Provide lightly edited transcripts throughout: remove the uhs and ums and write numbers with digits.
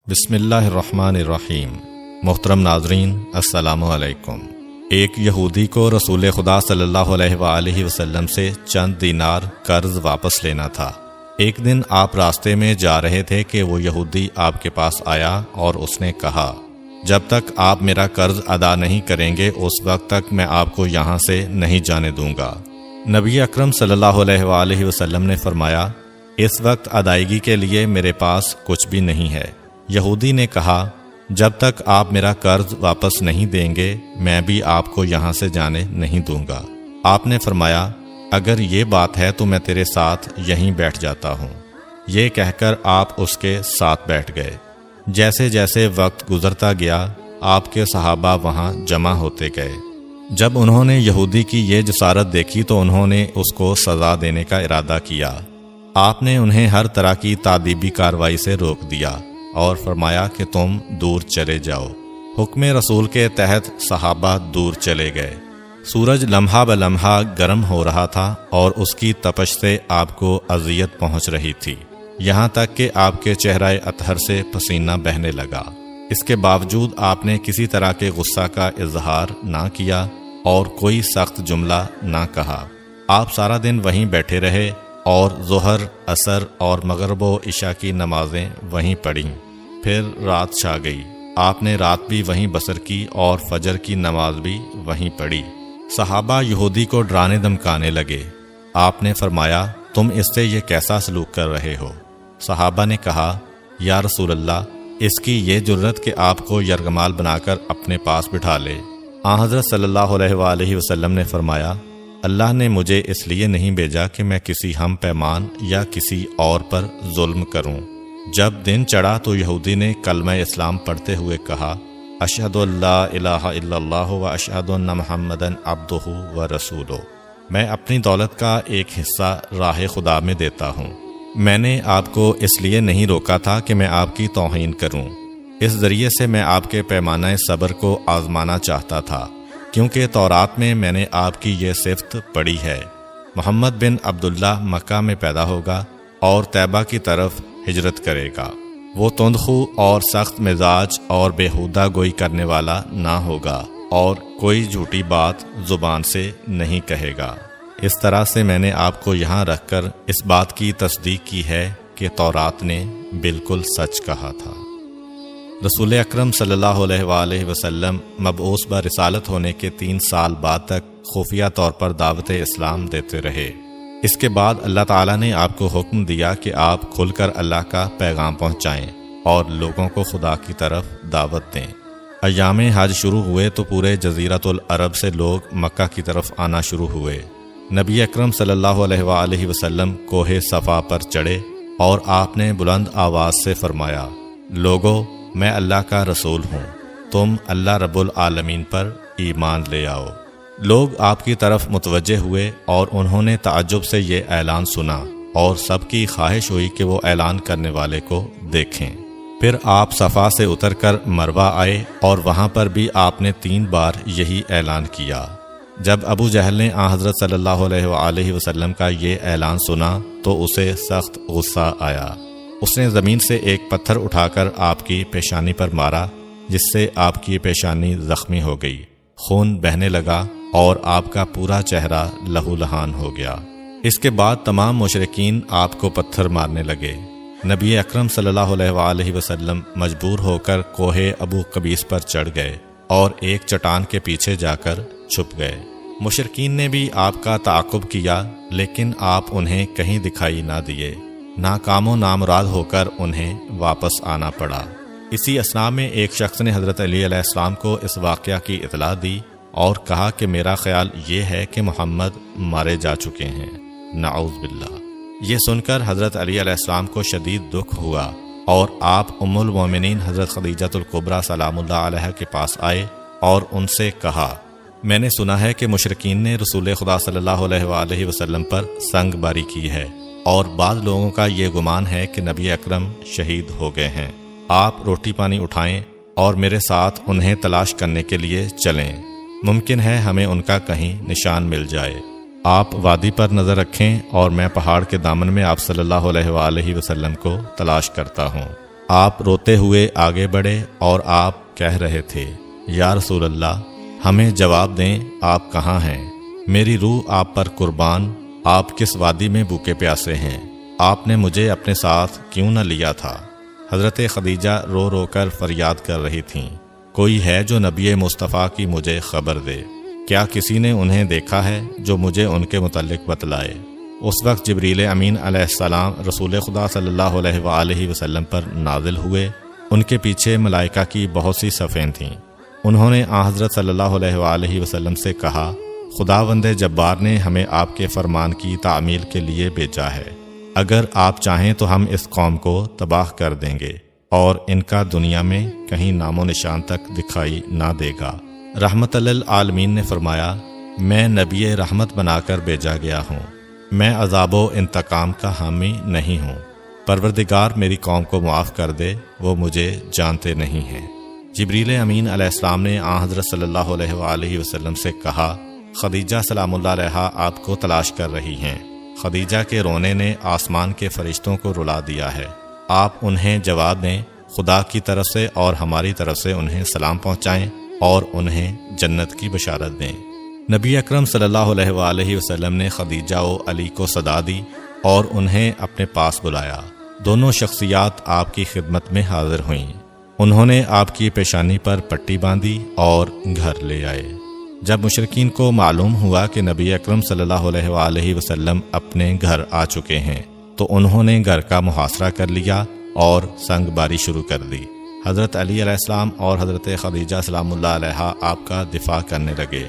بسم اللہ الرحمن الرحیم۔ محترم ناظرین، السلام علیکم۔ ایک یہودی کو رسول خدا صلی اللہ علیہ وآلہ وسلم سے چند دینار قرض واپس لینا تھا۔ ایک دن آپ راستے میں جا رہے تھے کہ وہ یہودی آپ کے پاس آیا اور اس نے کہا، جب تک آپ میرا قرض ادا نہیں کریں گے اس وقت تک میں آپ کو یہاں سے نہیں جانے دوں گا۔ نبی اکرم صلی اللہ علیہ وآلہ وسلم نے فرمایا، اس وقت ادائیگی کے لیے میرے پاس کچھ بھی نہیں ہے۔ یہودی نے کہا، جب تک آپ میرا قرض واپس نہیں دیں گے میں بھی آپ کو یہاں سے جانے نہیں دوں گا۔ آپ نے فرمایا، اگر یہ بات ہے تو میں تیرے ساتھ یہیں بیٹھ جاتا ہوں۔ یہ کہہ کر آپ اس کے ساتھ بیٹھ گئے۔ جیسے جیسے وقت گزرتا گیا آپ کے صحابہ وہاں جمع ہوتے گئے۔ جب انہوں نے یہودی کی یہ جسارت دیکھی تو انہوں نے اس کو سزا دینے کا ارادہ کیا۔ آپ نے انہیں ہر طرح کی تادیبی کارروائی سے روک دیا اور فرمایا کہ تم دور چلے جاؤ۔ حکم رسول کے تحت صحابہ دور چلے گئے۔ سورج لمحہ بلمحہ گرم ہو رہا تھا اور اس کی تپش سے آپ کو اذیت پہنچ رہی تھی، یہاں تک کہ آپ کے چہرہ اطہر سے پسینہ بہنے لگا۔ اس کے باوجود آپ نے کسی طرح کے غصہ کا اظہار نہ کیا اور کوئی سخت جملہ نہ کہا۔ آپ سارا دن وہیں بیٹھے رہے اور ظہر، عصر اور مغرب و عشاء کی نمازیں وہیں پڑھیں۔ پھر رات چھا گئی۔ آپ نے رات بھی وہیں بسر کی اور فجر کی نماز بھی وہیں پڑھی۔ صحابہ یہودی کو ڈرانے دھمکانے لگے۔ آپ نے فرمایا، تم اس سے یہ کیسا سلوک کر رہے ہو؟ صحابہ نے کہا، یا رسول اللہ، اس کی یہ جرت کہ آپ کو یرغمال بنا کر اپنے پاس بٹھا لے۔ حضرت صلی اللہ علیہ وآلہ وسلم نے فرمایا، اللہ نے مجھے اس لیے نہیں بھیجا کہ میں کسی ہم پیمان یا کسی اور پر ظلم کروں۔ جب دن چڑھا تو یہودی نے کلمہ اسلام پڑھتے ہوئے کہا، اشہد ان لا الہ الا اللہ و اشہد ان محمدً عبدہ و رسولہ۔ میں اپنی دولت کا ایک حصہ راہ خدا میں دیتا ہوں۔ میں نے آپ کو اس لیے نہیں روکا تھا کہ میں آپ کی توہین کروں۔ اس ذریعے سے میں آپ کے پیمانہ صبر کو آزمانا چاہتا تھا، کیونکہ تورات میں میں نے آپ کی یہ صفت پڑھی ہے، محمد بن عبداللہ مکہ میں پیدا ہوگا اور طیبہ کی طرف ہجرت کرے گا۔ وہ تندخو اور سخت مزاج اور بیہودہ گوئی کرنے والا نہ ہوگا اور کوئی جھوٹی بات زبان سے نہیں کہے گا۔ اس طرح سے میں نے آپ کو یہاں رکھ کر اس بات کی تصدیق کی ہے کہ تورات نے بالکل سچ کہا تھا۔ رسول اکرم صلی اللہ علیہ وآلہ وسلم مبعوث برسالت ہونے کے 3 سال بعد تک خفیہ طور پر دعوت اسلام دیتے رہے۔ اس کے بعد اللہ تعالیٰ نے آپ کو حکم دیا کہ آپ کھل کر اللہ کا پیغام پہنچائیں اور لوگوں کو خدا کی طرف دعوت دیں۔ ایام حج شروع ہوئے تو پورے جزیرۃ العرب سے لوگ مکہ کی طرف آنا شروع ہوئے۔ نبی اکرم صلی اللہ علیہ وآلہ وسلم کوہ صفا پر چڑھے اور آپ نے بلند آواز سے فرمایا، لوگو، میں اللہ کا رسول ہوں، تم اللہ رب العالمین پر ایمان لے آؤ۔ لوگ آپ کی طرف متوجہ ہوئے اور انہوں نے تعجب سے یہ اعلان سنا اور سب کی خواہش ہوئی کہ وہ اعلان کرنے والے کو دیکھیں۔ پھر آپ صفا سے اتر کر مروہ آئے اور وہاں پر بھی آپ نے 3 بار یہی اعلان کیا۔ جب ابو جہل نے حضرت صلی اللہ علیہ وآلہ وسلم کا یہ اعلان سنا تو اسے سخت غصہ آیا۔ اس نے زمین سے ایک پتھر اٹھا کر آپ کی پیشانی پر مارا، جس سے آپ کی پیشانی زخمی ہو گئی، خون بہنے لگا اور آپ کا پورا چہرہ لہو لہان ہو گیا۔ اس کے بعد تمام مشرکین آپ کو پتھر مارنے لگے۔ نبی اکرم صلی اللہ علیہ وآلہ وسلم مجبور ہو کر کوہ ابو قبیس پر چڑھ گئے اور ایک چٹان کے پیچھے جا کر چھپ گئے۔ مشرکین نے بھی آپ کا تعاقب کیا لیکن آپ انہیں کہیں دکھائی نہ دیے۔ ناکام و نامراد ہو کر انہیں واپس آنا پڑا۔ اسی اثناء میں ایک شخص نے حضرت علی علیہ السلام کو اس واقعہ کی اطلاع دی اور کہا کہ میرا خیال یہ ہے کہ محمد مارے جا چکے ہیں، نعوذ باللہ۔ یہ سن کر حضرت علی علیہ السلام کو شدید دکھ ہوا اور آپ ام المومنین حضرت خدیجہ الکبریٰ سلام اللہ علیہ کے پاس آئے اور ان سے کہا، میں نے سنا ہے کہ مشرکین نے رسول خدا صلی اللہ علیہ وآلہ وسلم پر سنگ باری کی ہے اور بعض لوگوں کا یہ گمان ہے کہ نبی اکرم شہید ہو گئے ہیں۔ آپ روٹی پانی اٹھائیں اور میرے ساتھ انہیں تلاش کرنے کے لیے چلیں، ممکن ہے ہمیں ان کا کہیں نشان مل جائے۔ آپ وادی پر نظر رکھیں اور میں پہاڑ کے دامن میں آپ صلی اللہ علیہ وآلہ وسلم کو تلاش کرتا ہوں۔ آپ روتے ہوئے آگے بڑھے اور آپ کہہ رہے تھے، یا رسول اللہ، ہمیں جواب دیں، آپ کہاں ہیں؟ میری روح آپ پر قربان، آپ کس وادی میں بھوکے پیاسے ہیں؟ آپ نے مجھے اپنے ساتھ کیوں نہ لیا تھا؟ حضرت خدیجہ رو رو کر فریاد کر رہی تھیں، کوئی ہے جو نبی مصطفیٰ کی مجھے خبر دے؟ کیا کسی نے انہیں دیکھا ہے جو مجھے ان کے متعلق بتلائے؟ اس وقت جبریل امین علیہ السلام رسول خدا صلی اللہ علیہ وآلہ وسلم پر نازل ہوئے۔ ان کے پیچھے ملائکہ کی بہت سی صفیں تھیں۔ انہوں نے حضرت صلی اللہ علیہ وآلہ وسلم سے کہا، خداوند جبار نے ہمیں آپ کے فرمان کی تعمیل کے لیے بھیجا ہے۔ اگر آپ چاہیں تو ہم اس قوم کو تباہ کر دیں گے اور ان کا دنیا میں کہیں نام و نشان تک دکھائی نہ دے گا۔ رحمت للعالمین نے فرمایا، میں نبی رحمت بنا کر بھیجا گیا ہوں، میں عذاب و انتقام کا حامی نہیں ہوں۔ پروردگار میری قوم کو معاف کر دے، وہ مجھے جانتے نہیں ہیں۔ جبریل امین علیہ السلام نے حضرت صلی اللہ علیہ وآلہ وسلم سے کہا، خدیجہ سلام اللہ علیہا آپ کو تلاش کر رہی ہیں۔ خدیجہ کے رونے نے آسمان کے فرشتوں کو رلا دیا ہے۔ آپ انہیں جواب دیں، خدا کی طرف سے اور ہماری طرف سے انہیں سلام پہنچائیں اور انہیں جنت کی بشارت دیں۔ نبی اکرم صلی اللہ علیہ وآلہ وسلم نے خدیجہ و علی کو صدا دی اور انہیں اپنے پاس بلایا۔ دونوں شخصیات آپ کی خدمت میں حاضر ہوئیں۔ انہوں نے آپ کی پیشانی پر پٹی باندھی اور گھر لے آئے۔ جب مشرکین کو معلوم ہوا کہ نبی اکرم صلی اللہ علیہ وآلہ وسلم اپنے گھر آ چکے ہیں تو انہوں نے گھر کا محاصرہ کر لیا اور سنگ باری شروع کر دی۔ حضرت علی علیہ السلام اور حضرت خدیجہ سلام اللہ علیہا آپ کا دفاع کرنے لگے۔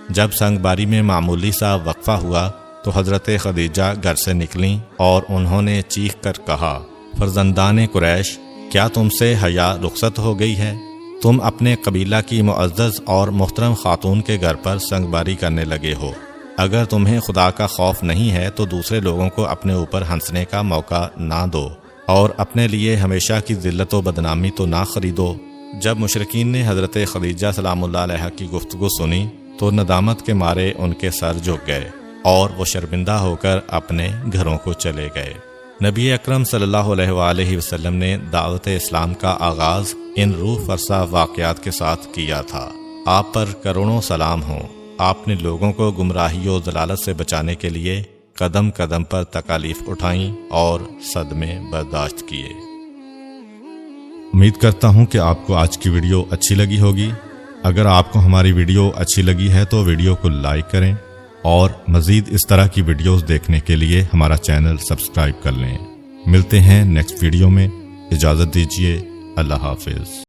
جب سنگ باری میں معمولی سا وقفہ ہوا تو حضرت خدیجہ گھر سے نکلیں اور انہوں نے چیخ کر کہا، فرزندان قریش، کیا تم سے حیا رخصت ہو گئی ہے؟ تم اپنے قبیلہ کی معزز اور محترم خاتون کے گھر پر سنگ باری کرنے لگے ہو۔ اگر تمہیں خدا کا خوف نہیں ہے تو دوسرے لوگوں کو اپنے اوپر ہنسنے کا موقع نہ دو اور اپنے لیے ہمیشہ کی ذلت و بدنامی تو نہ خریدو۔ جب مشرکین نے حضرت خدیجہ سلام اللہ علیہا کی گفتگو سنی تو ندامت کے مارے ان کے سر جھک گئے اور وہ شرمندہ ہو کر اپنے گھروں کو چلے گئے۔ نبی اکرم صلی اللہ علیہ وآلہ وسلم نے دعوت اسلام کا آغاز ان روح فرسا واقعات کے ساتھ کیا تھا۔ آپ پر کروڑوں سلام ہوں۔ آپ نے لوگوں کو گمراہی و ضلالت سے بچانے کے لیے قدم قدم پر تکالیف اٹھائیں اور صدمے برداشت کیے۔ امید کرتا ہوں کہ آپ کو آج کی ویڈیو اچھی لگی ہوگی۔ اگر آپ کو ہماری ویڈیو اچھی لگی ہے تو ویڈیو کو لائک کریں اور مزید اس طرح کی ویڈیوز دیکھنے کے لیے ہمارا چینل سبسکرائب کر لیں۔ ملتے ہیں نیکسٹ ویڈیو میں، اجازت دیجیے، اللہ حافظ۔